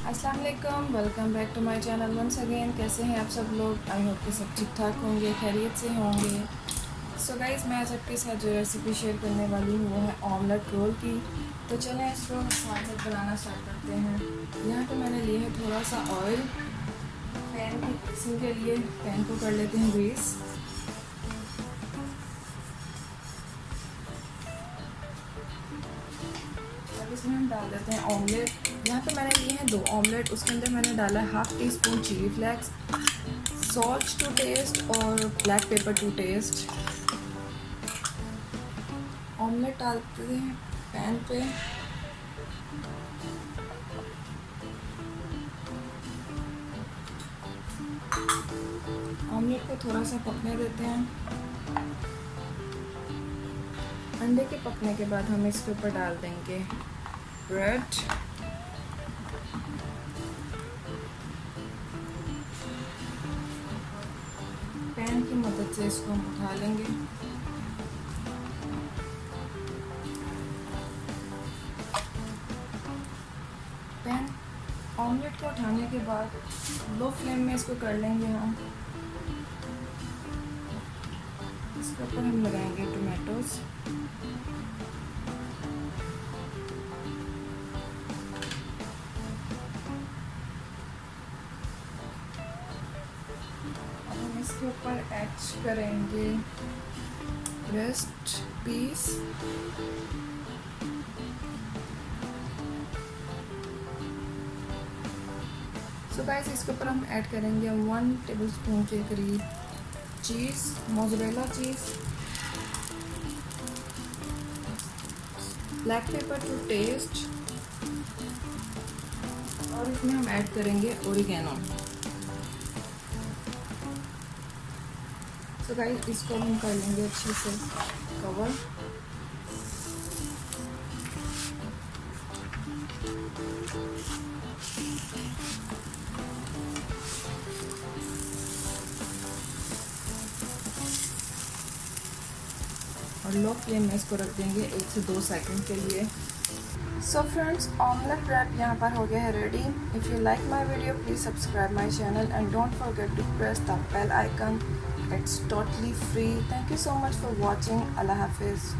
अस्सलाम वालेकुम, welcome back to my channel once again. कैसे हैं आप सब लोग? आई होप कि सब ठीक ठाक होंगे, खैरियत से होंगे। सो गाइज़, मैं आज आपके साथ जो रेसिपी शेयर करने वाली हूँ वो है ऑमलेट रोल की। तो चलें इसको साथ साथ बनाना स्टार्ट करते हैं। यहाँ पे मैंने लिया है थोड़ा सा ऑयल। पैन की मिक्सिंग के लिए पैन को कर लेते हैं ग्रीस। अब इसमें हम डाल देते हैं ऑमलेट। यहाँ पे मैंने लिए हैं 2 ऑमलेट। उसके अंदर मैंने डाला है half teaspoon chilli flakes, salt to taste और black pepper to taste. Omelette डालते हैं पैन पे। ऑमलेट को थोड़ा सा पकने देते हैं। अंडे के पकने के बाद हम इसके ऊपर डाल देंगे ब्रेड। पैन की मदद से इसको हम उठा लेंगे। पैन ऑमलेट को उठाने के बाद लो फ्लेम में इसको कर लेंगे हम। इसके ऊपर हम लगाएंगे टोमेटोज़। अब हम इसके ऊपर ऐड करेंगे ब्रेस्ट पीस। सो गाइस, इसके ऊपर हम ऐड करेंगे 1 टेबलस्पून के करीब cheese, mozzarella cheese, black pepper to taste, और इसमें हम ऐड करेंगे ओरिगेनो। सो गाइस, इसको हम कर लेंगे अच्छे से कवर। और लो फ्लेम में इसको रख देंगे 1 से 2 सेकंड के लिए। सो फ्रेंड्स, ऑमलेट रैप यहाँ पर हो गया है ready. If you like my video please subscribe my channel and don't forget to press the bell icon. It's totally free. Thank you so much for watching. अल्लाह हाफिज़।